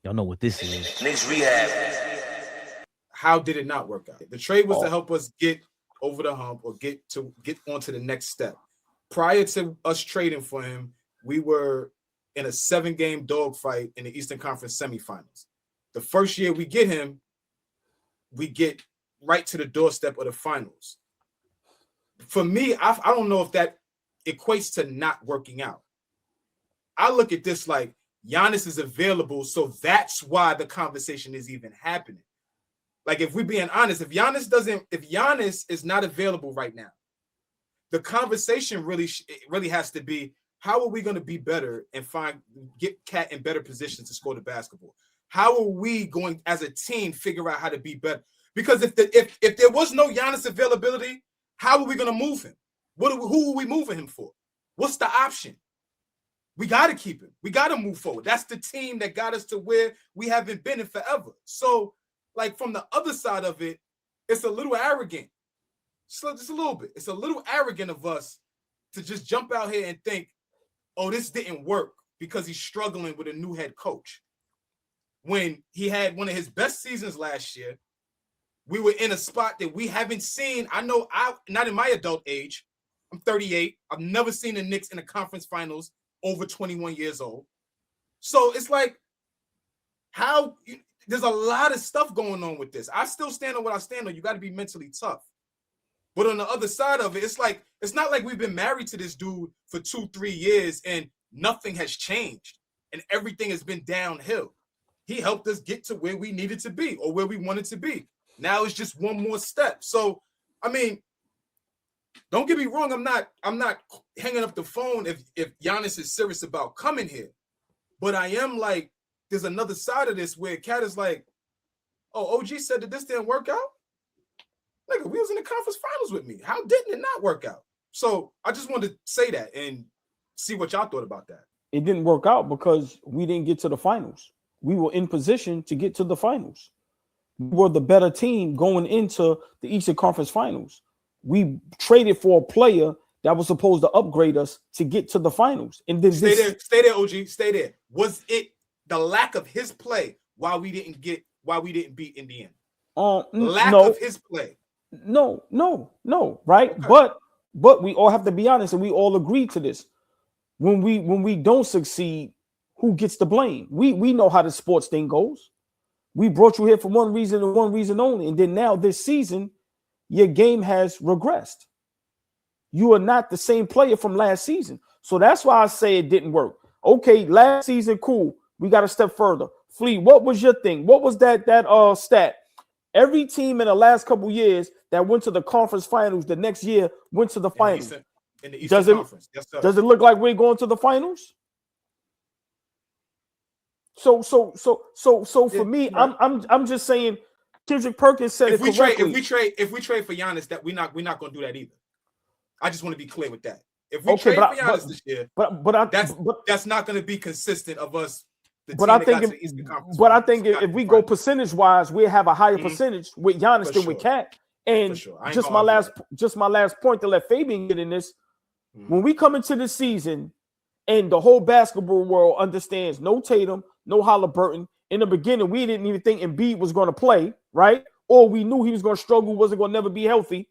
Y'all know what this is. Knicks Rehab. How did it not work out? The trade was to help us get over the hump or get onto the next step. Prior to us trading for him, we were in a 7-game dogfight in the Eastern Conference semifinals. The first year we get him, we get right to the doorstep of the finals. For me, I don't know if that equates to not working out. I look at this like Giannis is available, so that's why the conversation is even happening. Like, if we're being honest, if Giannis is not available right now, the conversation really has to be, how are we going to be better and get Cat in better positions to score the basketball? How are we going as a team figure out how to be better? Because if there was no Giannis availability, how are we going to move him? Who are we moving him for? What's the option? We got to keep him. We got to move forward. That's the team that got us to where we haven't been in forever. So, like, from the other side of it, it's a little arrogant. Just a little bit. It's a little arrogant of us to just jump out here and think, oh, this didn't work because he's struggling with a new head coach. When he had one of his best seasons last year, we were in a spot that we haven't seen. Not in my adult age. I'm 38. I've never seen the Knicks in the conference finals over 21 years old. So it's like, there's a lot of stuff going on with this. I still stand on what I stand on. You got to be mentally tough. But on the other side of it, it's not like we've been married to this dude for 2-3 years and nothing has changed and everything has been downhill. He helped us get to where we needed to be or where we wanted to be. Now it's just one more step. So, I mean, don't get me wrong. I'm not hanging up the phone if Giannis is serious about coming here. But I am like, there's another side of this where Cat is like, oh, OG said that this didn't work out? Nigga, we was in the conference finals with me. How didn't it not work out? So I just wanted to say that and see what y'all thought about that. It didn't work out because we didn't get to the finals. We were in position to get to the finals. We were the better team going into the Eastern Conference Finals. We traded for a player that was supposed to upgrade us to get to the finals. And then stay there, OG, stay there. Was it the lack of his play why we didn't beat Indiana? Lack of his play. No, right? Okay. But we all have to be honest, and we all agree to this. When we don't succeed, who gets the blame? We know how the sports thing goes. We brought you here for one reason and one reason only. And then now this season, your game has regressed. You are not the same player from last season. So that's why I say it didn't work. Okay, last season, cool. We got to step further. Flee, what was your thing? What was that stat? Every team in the last couple years that went to the conference finals the next year went to the finals. In the Eastern Conference. Yes, sir. Does it look like we're going to the finals? So for me, right. I'm just saying, Kendrick Perkins said it correctly. If we trade for Giannis, that we're not going to do that either. I just want to be clear with that. If we trade for Giannis this year, that's not going to be consistent of us. I think if we go percentage wise, we have a higher percentage with Giannis than with Cat. And just my last point to let Fabian get in this. When we come into the season and the whole basketball world understands no Tatum, no Halliburton. In the beginning, we didn't even think Embiid was going to play, right? Or we knew he was going to struggle, wasn't going to never be healthy.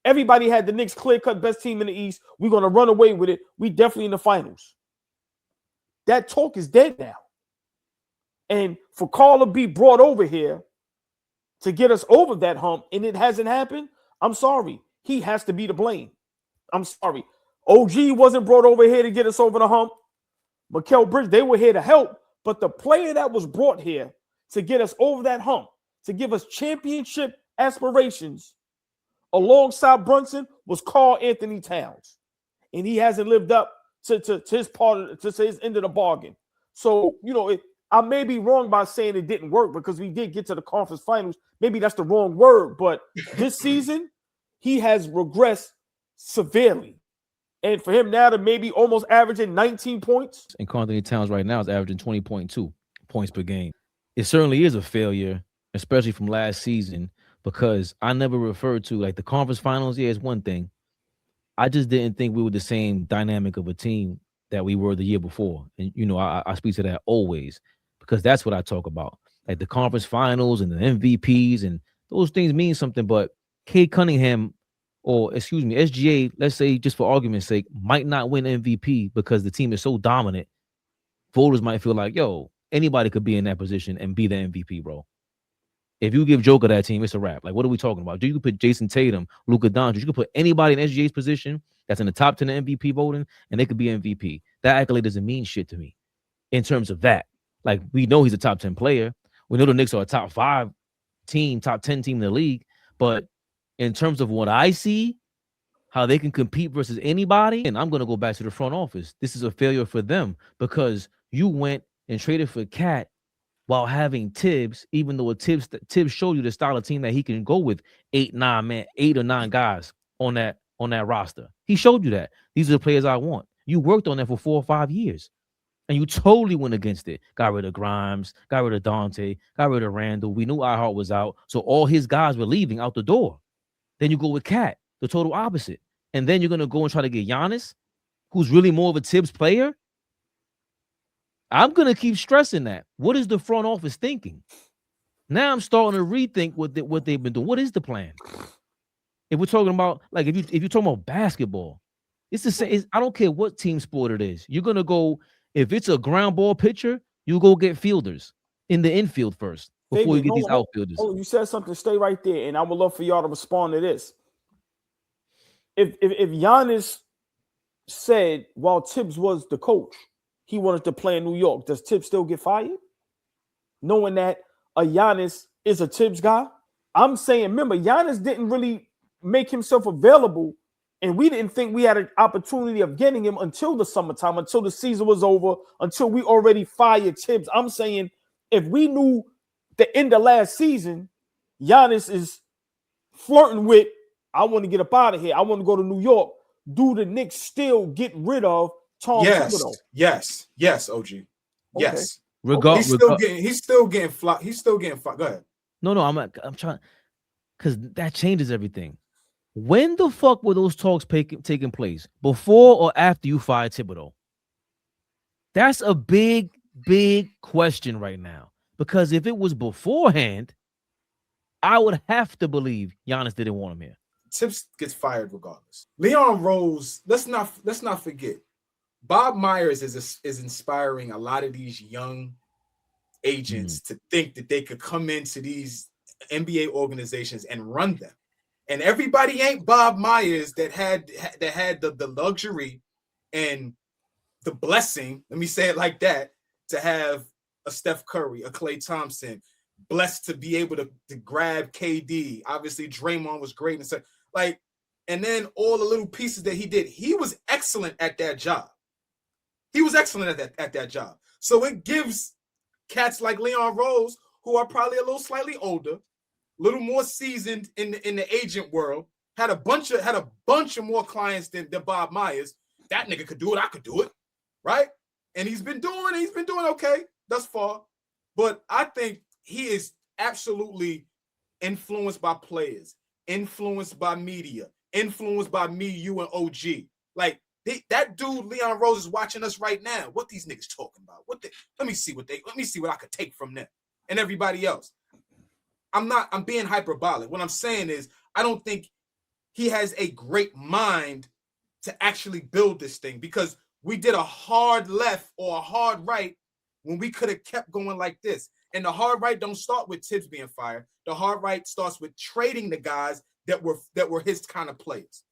Everybody had the Knicks clear-cut best team in the East. We're going to run away with it. We definitely in the finals. That talk is dead now. And for Karl to be brought over here to get us over that hump, and it hasn't happened, I'm sorry. He has to be to blame. I'm sorry. OG wasn't brought over here to get us over the hump. Mikal Bridges, they were here to help. But the player that was brought here to get us over that hump, to give us championship aspirations alongside Brunson was Karl-Anthony Towns. And he hasn't lived up to his part, to his end of the bargain. So, I may be wrong by saying it didn't work because we did get to the conference finals. Maybe that's the wrong word. But this season, he has regressed severely. And for him now to maybe almost averaging 19 points. And Karl-Anthony Towns right now is averaging 20.2 points per game. It certainly is a failure, especially from last season, because I never referred to, like, the conference finals. Yeah, it's one thing. I just didn't think we were the same dynamic of a team that we were the year before. And, I speak to that always because that's what I talk about. Like the conference finals and the MVPs and those things mean something. But Cade Cunningham, or excuse me, SGA, let's say just for argument's sake, might not win MVP because the team is so dominant. Voters might feel like, yo, anybody could be in that position and be the MVP, bro. If you give Joker that team, it's a wrap. Like, what are we talking about? You could put Jason Tatum, Luka Doncic. You could put anybody in SGA's position that's in the top 10 MVP voting, and they could be MVP. That accolade doesn't mean shit to me in terms of that. Like, we know he's a top 10 player. We know the Knicks are a top 5 team, top 10 team in the league. But in terms of what I see, how they can compete versus anybody, and I'm going to go back to the front office. This is a failure for them because you went and traded for Cat while having Thibs, even though Thibs showed you the style of team that he can go with 8 or 9 guys on that roster. He showed you that. These are the players I want. You worked on that for 4 or 5 years, and you totally went against it. Got rid of Grimes, got rid of Dante, got rid of Randall. We knew iHeart was out, so all his guys were leaving out the door. Then you go with Cat, the total opposite. And then you're going to go and try to get Giannis, who's really more of a Thibs player. I'm going to keep stressing that. What is the front office thinking? Now I'm starting to rethink what they've been doing. What is the plan? If we're talking about, like, if you're talking about basketball, it's the same. I don't care what team sport it is. You're going to go, if it's a ground ball pitcher, you go get fielders in the infield first before you get these outfielders. You said something. Stay right there, and I would love for y'all to respond to this. If Giannis said while Thibs was the coach, he wanted to play in New York, does Thibs still get fired? Knowing that a Giannis is a Thibs guy? I'm saying, remember, Giannis didn't really make himself available, and we didn't think we had an opportunity of getting him until the summertime, until the season was over, until we already fired Thibs. I'm saying if we knew the end of last season, Giannis is flirting with, I want to get up out of here, I want to go to New York, do the Knicks still get rid of Tom Thibodeau? Yes, OG. Okay. Yes. He's still getting flopped. Go ahead. No, I'm trying, because that changes everything. When the fuck were those talks taking place? Before or after you fired Thibodeau? That's a big question right now. Because if it was beforehand, I would have to believe Giannis didn't want him here. Thibs gets fired regardless. Leon Rose, let's not forget. Bob Myers is inspiring a lot of these young agents to think that they could come into these NBA organizations and run them. And everybody ain't Bob Myers that had the luxury and the blessing, let me say it like that, to have a Steph Curry, a Klay Thompson, blessed to be able to grab KD. Obviously, Draymond was great. And so, and then all the little pieces that he did, he was excellent at that job. So it gives cats like Leon Rose, who are probably a little slightly older, a little more seasoned in the agent world, had a bunch of more clients than Bob Myers. That nigga could do it. I could do it, right? And he's been doing okay thus far. But I think he is absolutely influenced by players, influenced by media, influenced by me, you, and OG. Like, that dude Leon Rose is watching us right now. What these niggas talking about? Let me see what I could take from them and everybody else. I'm being hyperbolic. What I'm saying is, I don't think he has a great mind to actually build this thing, because we did a hard left or a hard right when we could have kept going like this. And the hard right don't start with Thibs being fired. The hard right starts with trading the guys that were his kind of players.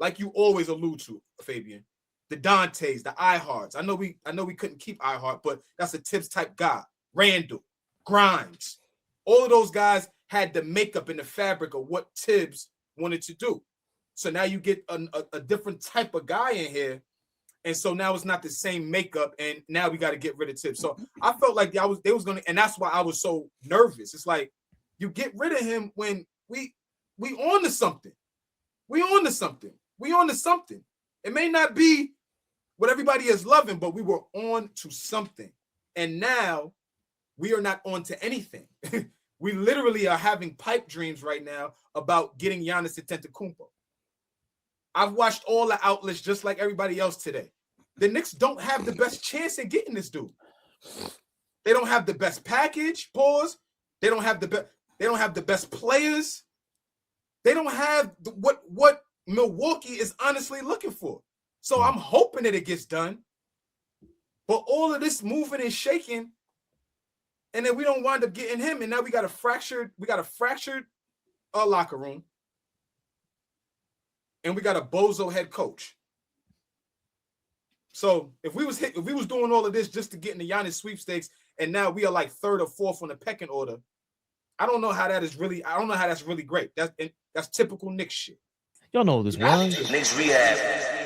Like you always allude to, Fabian. The Dantes, the iHearts. I know we couldn't keep iHeart, but that's a Thibs type guy. Randall, Grimes. All of those guys had the makeup and the fabric of what Thibs wanted to do. So now you get a different type of guy in here. And so now it's not the same makeup, and now we got to get rid of Thibs. So I felt like they was gonna, and that's why I was so nervous. It's like, you get rid of him when we on to something. We on to something. It may not be what everybody is loving, but we were on to something. And now we are not on to anything. We literally are having pipe dreams right now about getting Giannis Antetokounmpo. I've watched all the outlets just like everybody else today. The Knicks don't have the best chance at getting this dude. They don't have the best package. Pause. They don't have the best. They don't have the best players. They don't have what Milwaukee is honestly looking for. So I'm hoping that it gets done. But all of this moving and shaking, and then we don't wind up getting him, and now we got a fractured locker room, and we got a bozo head coach. So if we was doing all of this just to get in the Giannis sweepstakes, and now we are like 3rd or 4th on the pecking order, I don't know how that's really great. That's typical Knicks shit. Y'all know this was. Knicks Rehab.